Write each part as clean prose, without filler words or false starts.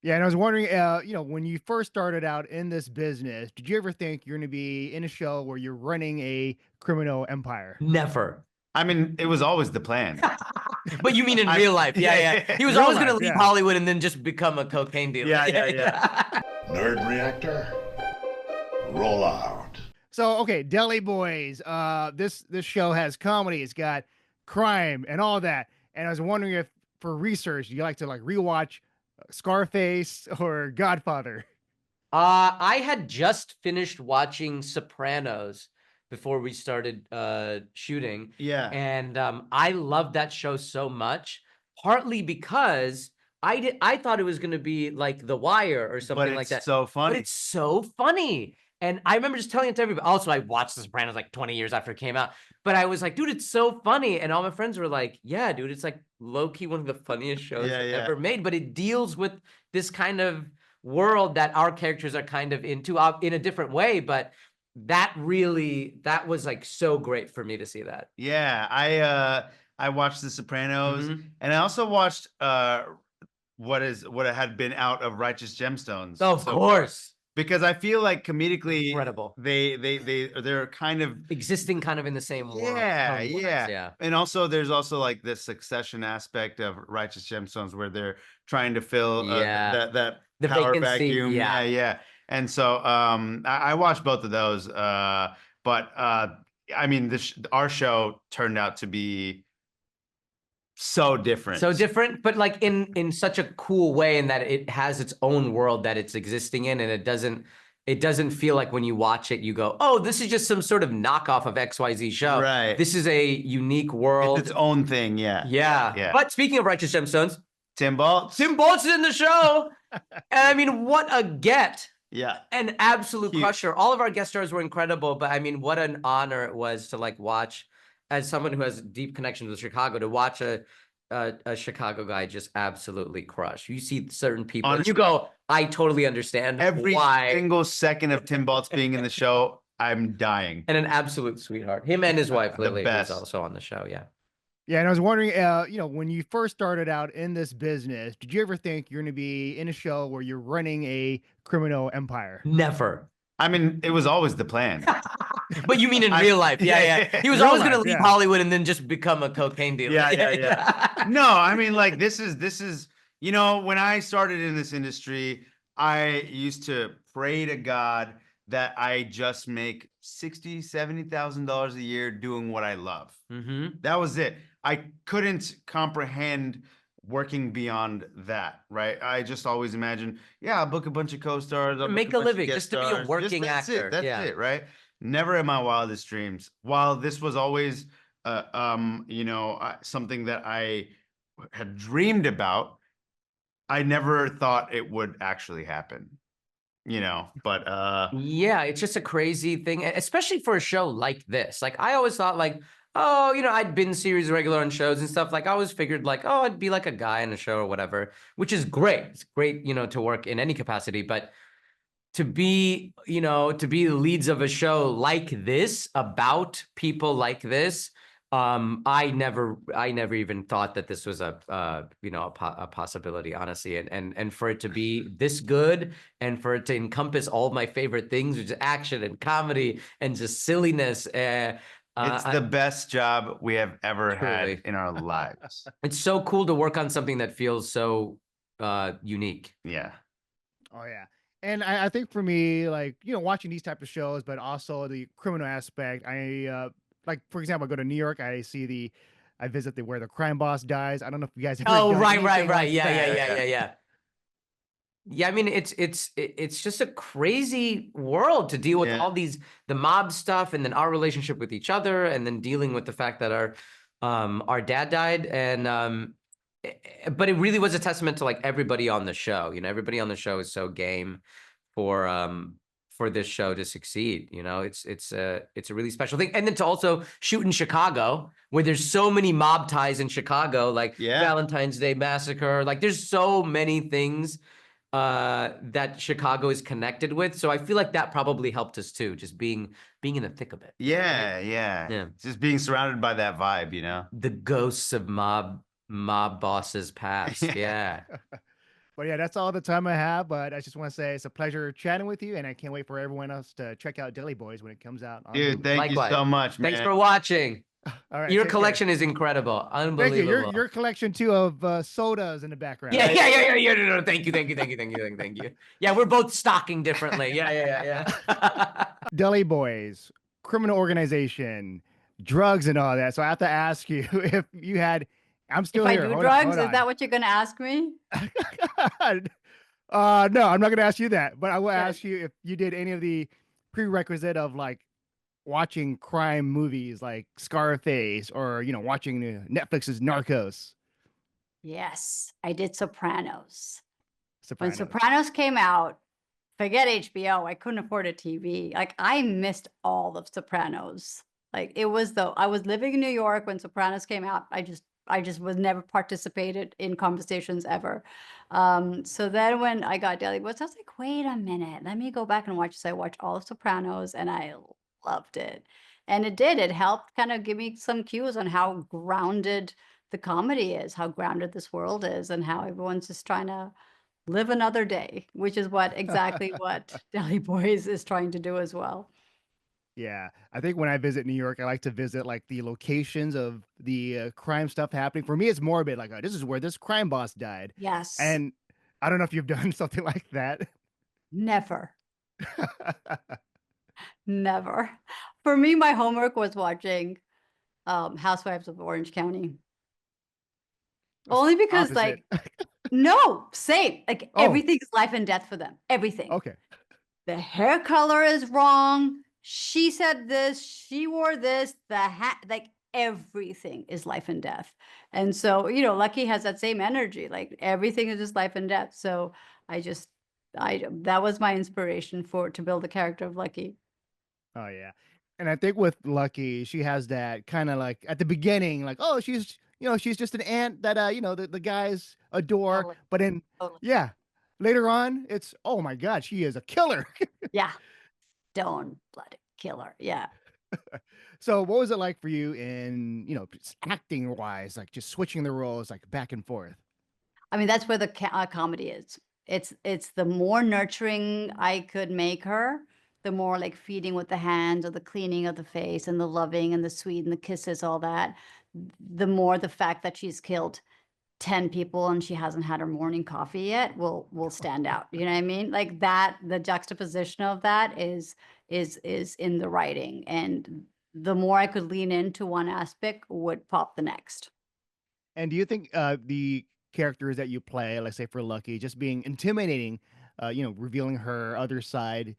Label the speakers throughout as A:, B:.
A: Yeah, and I was wondering, when you first started out in this business, did you ever think you're going to be in a show where you're running a criminal empire?
B: Never.
C: I mean, it was always the plan.
B: But you mean in real life? Yeah, yeah. He was
A: Real
B: always going to
A: life,
B: leave
A: yeah.
B: Hollywood and then just become a cocaine dealer.
C: Yeah.
D: Nerd reactor, roll out.
A: So, okay, Deli Boys. This show has comedy. It's got crime and all that. And I was wondering if, for research, you like to like rewatch Scarface or Godfather.
B: I had just finished watching Sopranos before we started shooting.
C: Yeah.
B: And I loved that show so much, partly because I thought it was going to be like The Wire or something like that.
C: It's so funny.
B: But it's so funny. And I remember just telling it to everybody. Also, I watched The Sopranos like 20 years after it came out. But I was like, dude, it's so funny. And all my friends were like, yeah, dude, it's like low-key one of the funniest shows ever made. But it deals with this kind of world that our characters are kind of into in a different way. But that was like so great for me to see that.
C: Yeah, I watched The Sopranos, and I also watched what had been out of Righteous Gemstones.
B: Oh, of course.
C: Because I feel like comedically
B: incredible.
C: They're kind of
B: existing kind of in the same world.
C: Yeah. And also there's also like this succession aspect of Righteous Gemstones where they're trying to fill that
B: the
C: power
B: vacancy,
C: vacuum. Yeah. And so I watched both of those. But I mean our show turned out to be so different,
B: but like in such a cool way, in that it has its own world that it's existing in, and it doesn't feel like when you watch it you go, oh, this is just some sort of knockoff of XYZ show.
C: Right.
B: This is a unique world.
C: It's its own thing. Yeah.
B: But speaking of Righteous Gemstones,
C: Tim Baltz
B: is in the show. And I mean, what a get.
C: Yeah.
B: An absolute crusher. All of our guest stars were incredible, but I mean, what an honor it was to like watch, as someone who has deep connections with Chicago, to watch a Chicago guy just absolutely crush. You see certain people and you go, I totally understand
C: every
B: why.
C: Single second of Tim Baltz being in the show, I'm dying.
B: And an absolute sweetheart. Him and his wife Lily was also on the show.
A: Yeah, and I was wondering, when you first started out in this business, did you ever think you're going to be in a show where you're running a criminal empire?
B: Never.
C: I mean, it was always the plan.
B: But you mean in real life? Yeah. He was always going to leave Hollywood and then just become a cocaine dealer.
C: Yeah. No, I mean, like this is, when I started in this industry, I used to pray to God that I just make $60,000-$70,000 a year doing what I love. That was it. I couldn't comprehend working beyond that, right? I just always imagined, I'll book a bunch of co-stars, I'll
B: make a living, just to be a working actor.
C: That's it, right? Never in my wildest dreams. While this was always, something that I had dreamed about, I never thought it would actually happen. But
B: yeah, it's just a crazy thing, especially for a show like this. Like I always thought, like, oh, I'd been series regular on shows and stuff. Like I always figured, like, oh, I'd be like a guy in a show or whatever, which is great. It's great, to work in any capacity, but to be the leads of a show like this, about people like this, I never even thought that this was a possibility, honestly, and for it to be this good, and for it to encompass all of my favorite things, which is action and comedy and just silliness.
C: It's the best job we have ever had in our lives.
B: It's so cool to work on something that feels so unique.
C: Yeah.
A: Oh yeah. And I think for me, like, watching these type of shows, but also the criminal aspect, like, for example, I go to New York, I visit where the crime boss dies. I don't know if you guys ever
B: right. Yeah. Yeah, I mean, it's just a crazy world to deal with, all the mob stuff, and then our relationship with each other, and then dealing with the fact that our dad died, and but it really was a testament to like everybody on the show. Everybody on the show is so game for this show to succeed. It's a really special thing. And then to also shoot in Chicago, where there's so many mob ties in Chicago, like Valentine's Day Massacre, like there's so many things that Chicago is connected with. So I feel like that probably helped us too, just being in the thick of it.
C: Yeah. Just being surrounded by that vibe,
B: The ghosts of mob bosses past. Yeah.
A: But yeah, that's all the time I have. But I just want to say it's a pleasure chatting with you, and I can't wait for everyone else to check out Deli Boys when it comes out on
C: Dude,
A: Hulu.
C: thank you
B: Likewise.
C: so much, man.
B: Thanks for watching.
A: All right,
B: Your
A: take care.
B: collection is incredible.
A: Thank you.
B: Unbelievable.
A: Your collection too of sodas in the background.
B: Yeah. No, thank you. Yeah, we're both stocking differently. Yeah.
A: Deli Boys, criminal organization, drugs, and all that. So I have to ask you if you had. I'm still
E: If
A: here.
E: I do
A: Hold
E: drugs,
A: on.
E: is that what you're going to ask me?
A: No, I'm not going to ask you that, but I will
E: Good.
A: ask you if you did any of the prerequisite of like watching crime movies like Scarface or, watching Netflix's Narcos.
E: Yes, I did Sopranos. When
A: Sopranos.
E: Sopranos came out, forget HBO. I couldn't afford a TV. Like I missed all of Sopranos. Like I was living in New York when Sopranos came out. I just was never participated in conversations ever. So then when I got Deli Boys, I was like, wait a minute, let me go back and watch this. I watched all of Sopranos and I loved it. And it helped kind of give me some cues on how grounded the comedy is, how grounded this world is, and how everyone's just trying to live another day, which is exactly what Deli Boys is trying to do as well.
A: Yeah, I think when I visit New York, I like to visit like the locations of the crime stuff happening. For me, it's morbid. Like, this is where this crime boss died.
E: Yes.
A: And I don't know if you've done something like that.
E: Never. Never. For me, my homework was watching Housewives of Orange County. Only because
A: Opposite.
E: no, same. Like
A: Oh.
E: everything is life and death for them. Everything.
A: Okay.
E: The hair color is wrong. She said this, she wore this, the hat, like everything is life and death. And so, Lucky has that same energy. Like everything is just life and death. So that was my inspiration to build the character of Lucky.
A: Oh yeah. And I think with Lucky, she has that kind of like at the beginning, like, oh, she's just an ant that the guys adore.
E: Totally.
A: But then
E: Totally.
A: later on, it's, oh my God, she is a killer.
E: Yeah. Stone-blooded killer. Yeah.
A: So what was it like for you in, acting wise, like just switching the roles like back and forth?
E: I mean, that's where the comedy is. It's the more nurturing I could make her, the more like feeding with the hands or the cleaning of the face and the loving and the sweet and the kisses, all that, the more the fact that she's killed 10 people and she hasn't had her morning coffee yet will stand out. You know what I mean? Like that, the juxtaposition of that is in the writing. And the more I could lean into one aspect would pop the next.
A: And do you think the characters that you play, let's say for Lucky, just being intimidating, revealing her other side,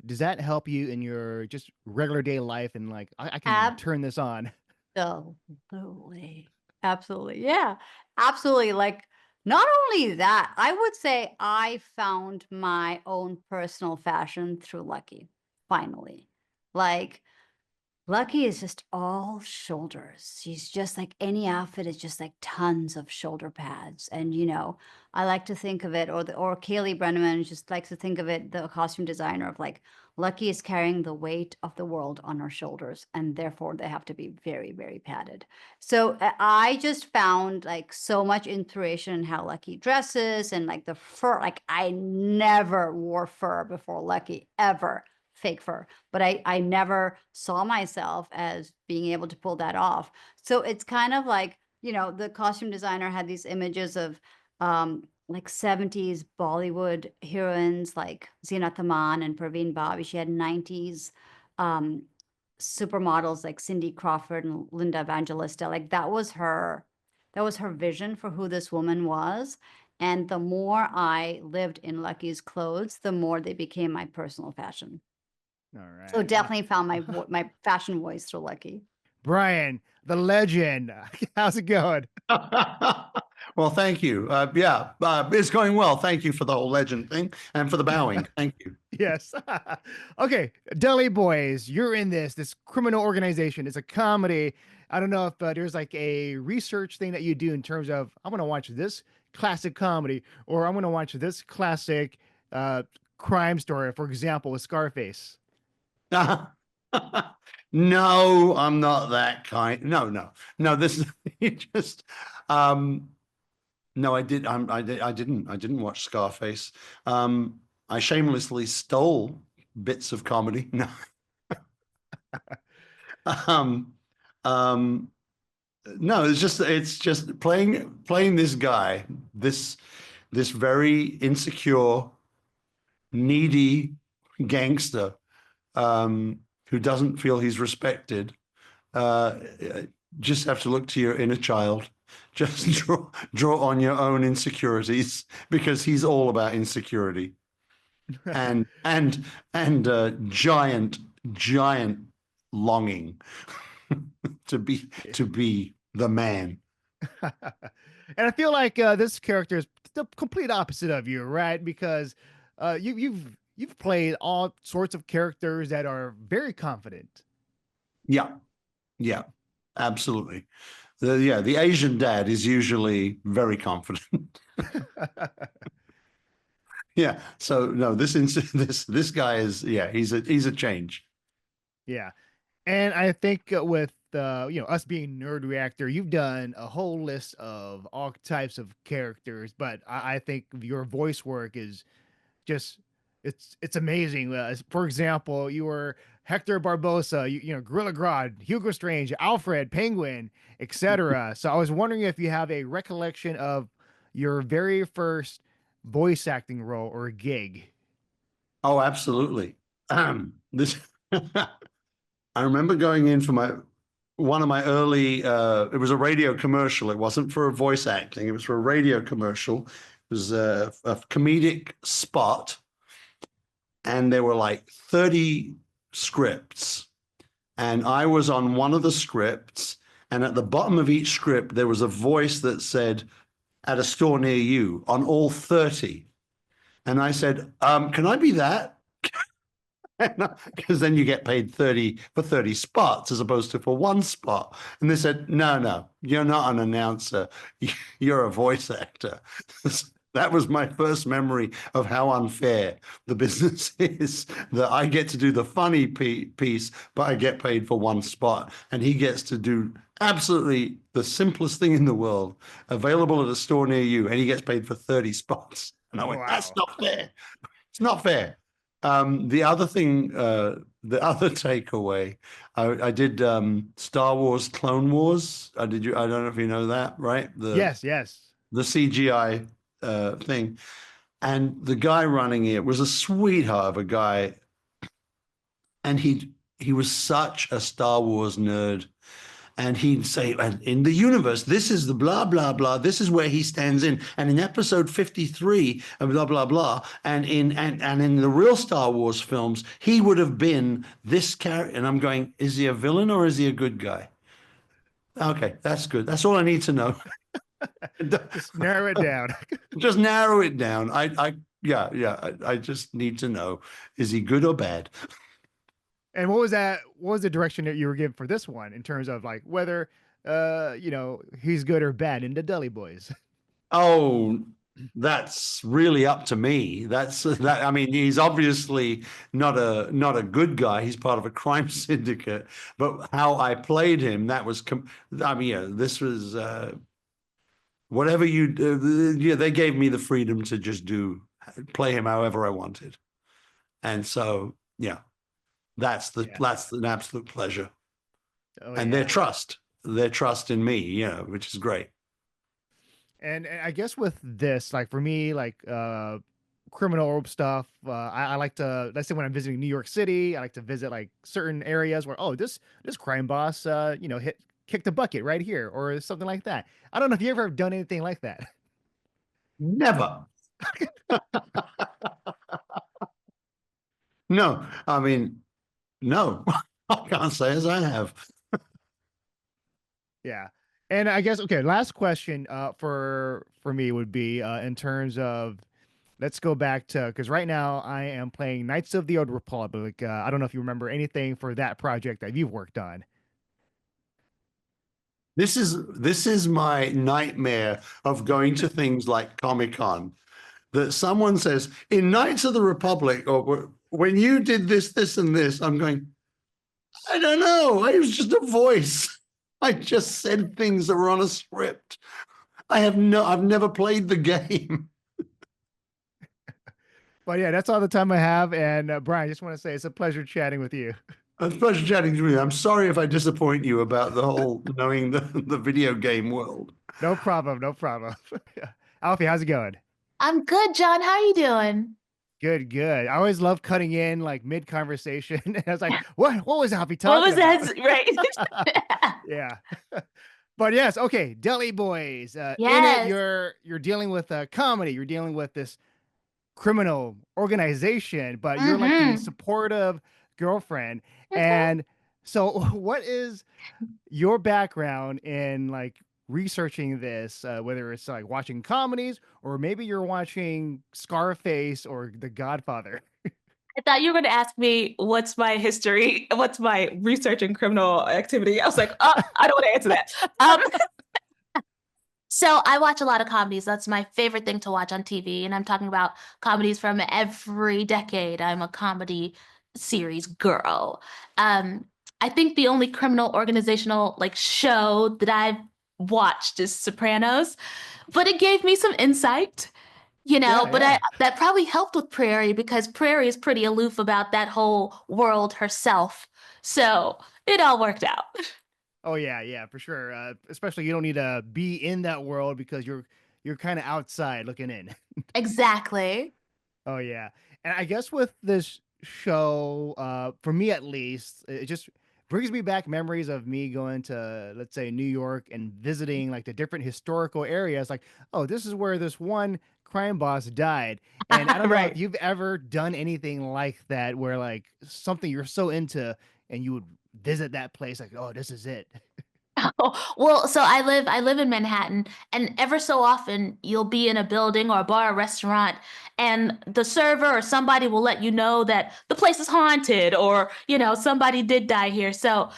A: does that help you in your just regular day life and like, I can turn this on?
E: Absolutely. Absolutely. Yeah, absolutely. Like, not only that, I would say I found my own personal fashion through Lucky, finally. Like, Lucky is just all shoulders. She's just like any outfit is just like tons of shoulder pads. And, I like to think of it, or Kaylee Brenneman just likes to think of it, the costume designer, of like, Lucky is carrying the weight of the world on her shoulders, and therefore they have to be very, very padded. So I just found like so much inspiration in how Lucky dresses and like the fur. Like I never wore fur before Lucky, ever. Fake fur, but I never saw myself as being able to pull that off. So it's kind of like, the costume designer had these images of like 70s Bollywood heroines like Zeenat Aman and Praveen Bobby. She had 90s supermodels like Cindy Crawford and Linda Evangelista. Like that was her vision for who this woman was. And the more I lived in Lucky's clothes, the more they became my personal fashion.
A: All right.
E: So definitely found my fashion voice through Lucky.
A: Brian, the legend. How's it going?
F: Well, thank you. It's going well. Thank you for the whole legend thing and for the bowing. Thank you.
A: Yes. Okay. Deli Boys, you're in this criminal organization. It's a comedy. I don't know if there's like a research thing that you do in terms of, I'm going to watch this classic comedy or I'm going to watch this classic crime story, for example, with Scarface.
F: No, I'm not that kind. No. This is just, no, No, I did. I didn't watch Scarface. I shamelessly stole bits of comedy. No. um, um, no, it's just playing this guy, this very insecure, needy gangster, who doesn't feel he's respected. Just have to look to your inner child. Just draw on your own insecurities, because he's all about insecurity and giant longing to be the man.
A: And I feel like this character is the complete opposite of you, right? Because you've played all sorts of characters that are very confident.
F: Yeah, absolutely. The Asian dad is usually very confident. Yeah. So no, this guy is, he's a change.
A: Yeah. And I think with us being Nerd Reactor, you've done a whole list of all types of characters, but I think your voice work is just it's amazing. For example, you were Hector Barbosa, Gorilla Grodd, Hugo Strange, Alfred, Penguin, etc. So I was wondering if you have a recollection of your very first voice acting role or gig.
F: Oh, absolutely. This I remember going in for one of my early, it was a radio commercial. It wasn't for voice acting. It was for a radio commercial. It was a comedic spot. And there were like 30 scripts. And I was on one of the scripts. And at the bottom of each script, there was a voice that said, "At a store near you," on all 30. And I said, can I be that? Because then you get paid 30 for 30 spots as opposed to for one spot. And they said, no, you're not an announcer. You're a voice actor. That was my first memory of how unfair the business is, that I get to do the funny piece, but I get paid for one spot. And he gets to do absolutely the simplest thing in the world, available at a store near you, and he gets paid for 30 spots. And I went, that's not fair. It's not fair. The other thing, the other takeaway, I did Star Wars Clone Wars. I don't know if you know that, right?
A: Yes.
F: The CGI thing. And the guy running it was a sweetheart of a guy. And he was such a Star Wars nerd. And he'd say, and in the universe, this is the blah, blah, blah. This is where he stands in. And in episode 53, blah, blah, blah. And in the real Star Wars films, he would have been this character. And I'm going, is he a villain or is he a good guy? Okay, that's good. That's all I need to know.
A: Just narrow it down.
F: Just narrow it down. I just need to know, is he good or bad?
A: And what was the direction that you were given for this one in terms of like whether he's good or bad in the Deli Boys?
F: Oh, that's really up to me. That. I mean, he's obviously not a good guy. He's part of a crime syndicate. But how I played him, that was. This was whatever you. They gave me the freedom to just play him however I wanted, and so that's an absolute pleasure.
A: Oh,
F: and their trust in me, which is great.
A: And I guess with this, like for me, like criminal stuff, I like to, let's say when I'm visiting New York City, I like to visit like certain areas where, this crime boss, kicked a bucket right here or something like that. I don't know if you ever done anything like that.
F: Never. No, I mean, no, I can't say as I have.
A: Yeah. And I guess, okay, last question for me would be in terms of, let's go back to, because right now I am playing Knights of the Old Republic. I don't know if you remember anything for that project that you've worked on.
F: This is my nightmare of going to things like Comic-Con, that someone says, in Knights of the Republic, or when you did this, this, and this, I'm going, I don't know. I was just a voice. I just said things that were on a script. I've never played the game.
A: But yeah, that's all the time I have. And Brian, I just want to say it's a pleasure chatting with you.
F: It's a pleasure chatting to you. I'm sorry if I disappoint you about the whole knowing the video game world.
A: No problem. No problem. Alfie, how's it going?
G: I'm good, John. How are you doing?
A: Good, good. I always love cutting in like mid conversation. I was like, what was Alfie
G: What
A: talking
G: was
A: about?
G: that? Right.
A: Yeah. But yes, okay, Deli Boys. In it,
G: Yes.
A: you're dealing with a comedy. You're dealing with this criminal organization, but you're like the
G: Mhm.
A: supportive girlfriend.
G: Mhm.
A: And so, what is your background in like researching this? Whether it's like watching comedies, or maybe you're watching Scarface or The Godfather.
G: I thought you were going to ask me what's my history, what's my research in criminal activity. I was like, oh, I don't want to answer that. So I watch a lot of comedies. That's my favorite thing to watch on TV. And I'm talking about comedies from every decade. I'm a comedy series girl. I think the only criminal organizational like show that I've watched is Sopranos, but it gave me some insight.
A: Yeah,
G: But
A: yeah.
G: that probably helped with Prairie because Prairie is pretty aloof about that whole world herself. So it all worked out.
A: Oh yeah, yeah, for sure. Especially you don't need to be in that world because you're kind of outside looking in.
G: Exactly.
A: Oh yeah. And I guess with this show, for me at least, it just brings me back memories of me going to, let's say, New York and visiting like the different historical areas. Like, oh, this is where this one crime boss died. And I don't know if
G: Right.
A: you've ever done anything like that where like something you're so into and you would visit that place, like, oh, this is it.
G: Oh, well, so I live in Manhattan, and ever so often you'll be in a building or a bar or restaurant, and the server or somebody will let you know that the place is haunted or, somebody did die here. So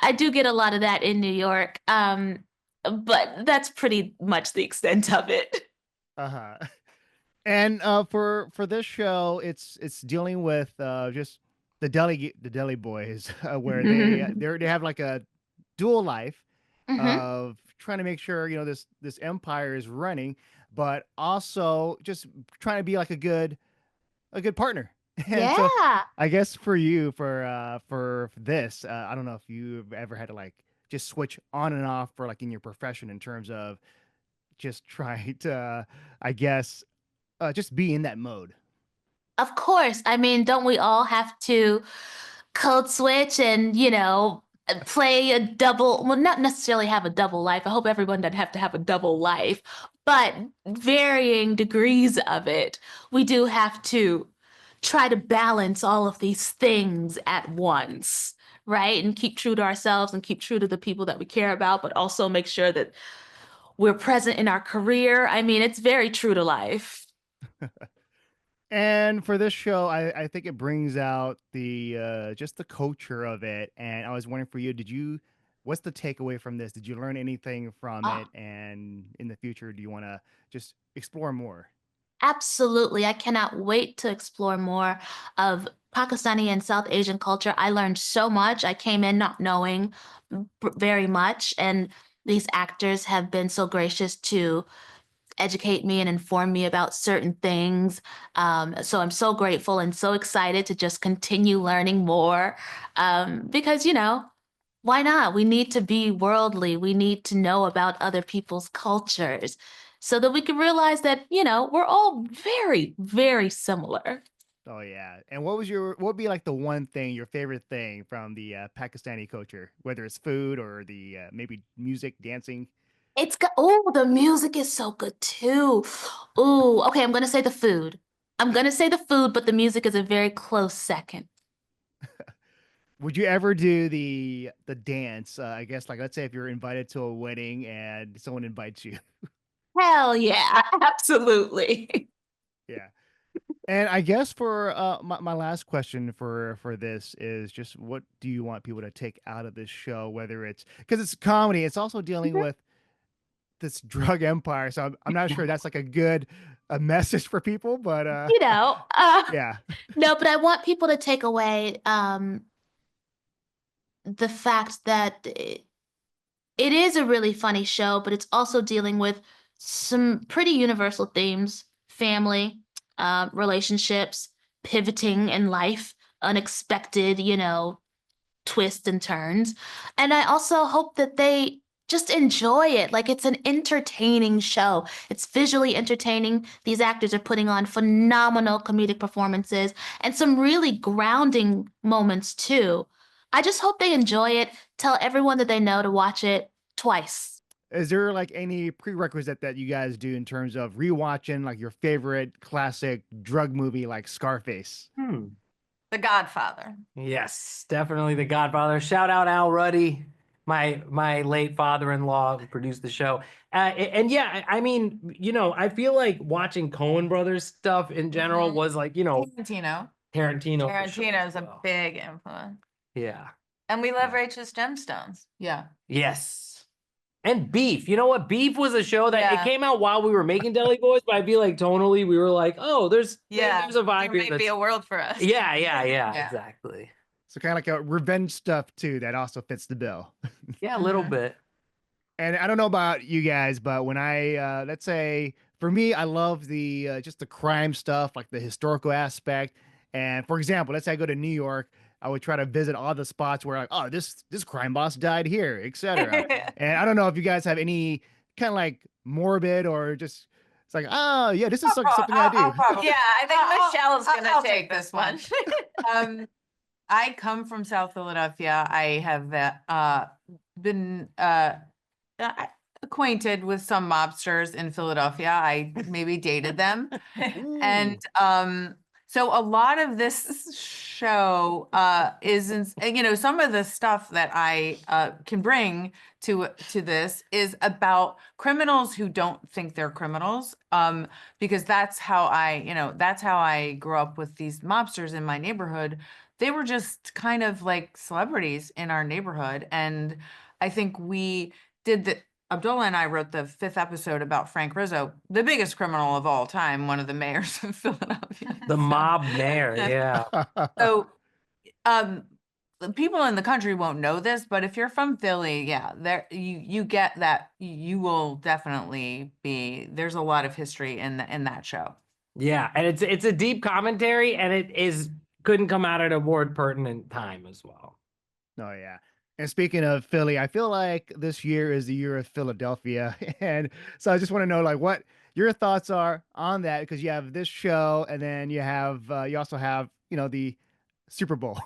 G: I do get a lot of that in New York. But that's pretty much the extent of it.
A: Uh-huh. And for this show, it's dealing with just the deli boys, where they have like a dual life
G: Hmm.
A: of trying to make sure this empire is running, but also just trying to be like a good partner. And so
G: Yeah.
A: I guess for you for this, I don't know if you've ever had to like just switch on and off for like in your profession in terms of just trying to I guess just be in that mode.
G: Of course. I mean, don't we all have to code switch and, play a double, well, not necessarily have a double life. I hope everyone doesn't have to have a double life, but varying degrees of it. We do have to try to balance all of these things at once, right? And keep true to ourselves and keep true to the people that we care about, but also make sure that we're present in our career. I mean, it's very true to life.
A: And for this show, I think it brings out the just the culture of it. And I was wondering for you, what's the takeaway from this? Did you learn anything from
G: Oh,
A: it? And in the future, do you want to just explore more?
G: absolutely. I cannot wait to explore more of Pakistani and South Asian culture. I learned so much. I came in not knowing very much, and these actors have been so gracious to educate me and inform me about certain things. So I'm so grateful and so excited to just continue learning more because, why not? We need to be worldly. We need to know about other people's cultures so that we can realize that, we're all very, very similar.
A: Oh yeah. And what would be like the one thing, your favorite thing from the Pakistani culture, whether it's food or the maybe music, dancing?
G: The music is so good too. Oh, okay, I'm gonna say the food. I'm gonna say the food, but the music is a very close second.
A: Would you ever do the dance? I guess like let's say if you're invited to a wedding and someone invites you.
G: Hell yeah, absolutely.
A: Yeah. And I guess for my last question for this is just what do you want people to take out of this show? Whether it's because it's comedy, it's also dealing
G: Mhm.
A: with this drug empire. So I'm not sure that's like a message for people, but
G: You know, uh,
A: yeah.
G: no, but I want people to take away the fact that it is a really funny show, but it's also dealing with some pretty universal themes: family, relationships, pivoting in life, unexpected, twists and turns. And I also hope that they just enjoy it. Like, it's an entertaining show. It's visually entertaining. These actors are putting on phenomenal comedic performances and some really grounding moments too. I just hope they enjoy it. Tell everyone that they know to watch it twice.
A: Is there like any prerequisite that you guys do in terms of rewatching like your favorite classic drug movie like Scarface?
H: The Godfather.
B: Yes, definitely The Godfather. Shout out Al Ruddy, my late father-in-law who produced the show. And yeah, I mean, I feel like watching Coen Brothers stuff in general was like,
H: Tarantino.
B: Tarantino. for sure
H: Tarantino's
B: as
H: a
B: well.
H: big influence.
B: Yeah.
H: And we love Rachel's Gemstones. Yeah.
B: Yes. And Beef. You know what? Beef was a show that it
H: Yeah.
B: came out while we were making Deli Boys, but I feel like tonally we were like, oh, there's a vibe
H: There
B: here.
H: might be a world for us.
B: Yeah,
H: Yeah.
B: exactly.
A: So kind of like a revenge stuff too that also fits the bill.
B: Yeah, a little bit.
A: And I don't know about you guys, but when I let's say for me, I love the just the crime stuff, like the historical aspect. And for example, let's say I go to New York, I would try to visit all the spots where like, oh, this crime boss died here, etc. And I don't know if you guys have any kind of like morbid or just it's like, oh yeah, this is something I do.
H: Yeah, I think Michelle's gonna take this one.
I: I come from South Philadelphia. I have been acquainted with some mobsters in Philadelphia. I maybe dated them. And so a lot of this show is, some of the stuff that I can bring to this is about criminals who don't think they're criminals, because that's how I grew up with these mobsters in my neighborhood. They were just kind of like celebrities in our neighborhood. And I think we did Abdullah and I wrote the 5th episode about Frank Rizzo, the biggest criminal of all time, one of the mayors of Philadelphia.
B: The mob mayor, yeah.
I: So people in the country won't know this, but if you're from Philly, yeah, there you get that. You will definitely there's a lot of history in that show.
B: Yeah, and it's a deep commentary, and it couldn't come out at a more pertinent time as well.
A: Oh yeah. And speaking of Philly, I feel like this year is the year of Philadelphia. And so I just want to know like what your thoughts are on that, because you have this show and then you also have, the Super Bowl.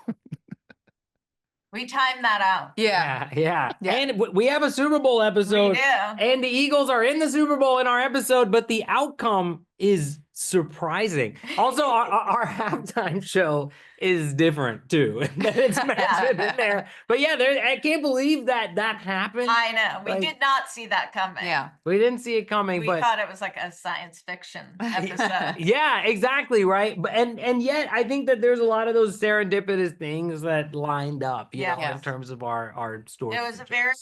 H: We timed that out.
B: Yeah. And we have a Super Bowl episode.
H: We do.
B: And the Eagles are in the Super Bowl in our episode, but the outcome is surprising. Also, our halftime show is different too. It's mentioned in there. But yeah, I can't believe that happened.
H: I know. We did not see that coming.
I: Yeah.
B: We didn't see it coming,
H: We
B: but
H: thought it was like a science fiction episode.
B: yeah, exactly, right. But and yet I think that there's a lot of those serendipitous things that lined up, you know, in terms of our story.
H: It was a very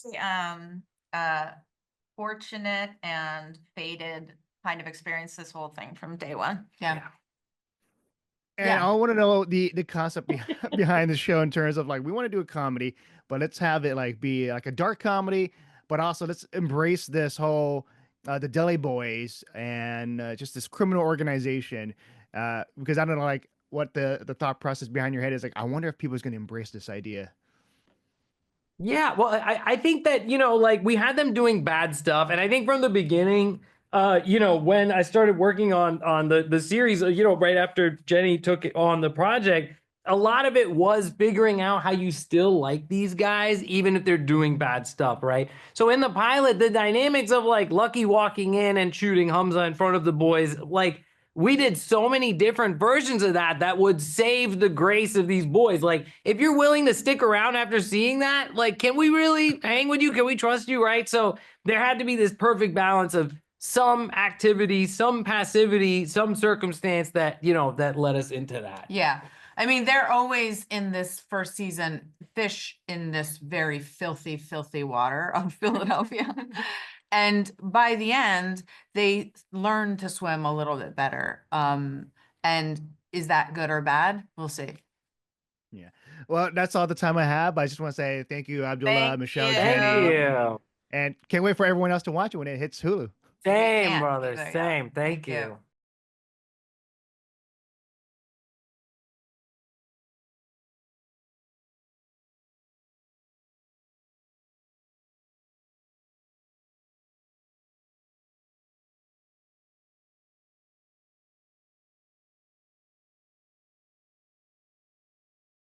H: fortunate and fated kind of experience, this whole thing from day one.
I: Yeah.
A: And I want to know the concept behind the show in terms of like, we want to do a comedy, but let's have it like be like a dark comedy, but also let's embrace this whole the Deli Boys and just this criminal organization, because I don't know like what the thought process behind your head is. Like, I wonder if people's going to embrace this idea.
B: Yeah, well, I think that, like we had them doing bad stuff, and I think from the beginning, when I started working on the series, right after Jenni took it on the project, a lot of it was figuring out how you still like these guys, even if they're doing bad stuff, right? So in the pilot, the dynamics of like Lucky walking in and shooting Hamza in front of the boys, like we did so many different versions of that would save the grace of these boys. Like, if you're willing to stick around after seeing that, like, can we really hang with you? Can we trust you, right? So there had to be this perfect balance of some activity, some passivity, some circumstance that, that led us into that.
I: Yeah. I mean, they're always in this first season, fish in this very filthy, filthy water of Philadelphia. And by the end, they learn to swim a little bit better. And is that good or bad? We'll see.
A: Yeah. Well, that's all the time I have. I just want to say thank you, Abdullah, Michelle,
H: you.
A: Jenni.
B: Thank you.
A: And can't wait for everyone else to watch it when it hits Hulu.
B: Same,
H: can't
B: brother.
H: either, yeah.
B: Same. Thank
H: you.
B: you.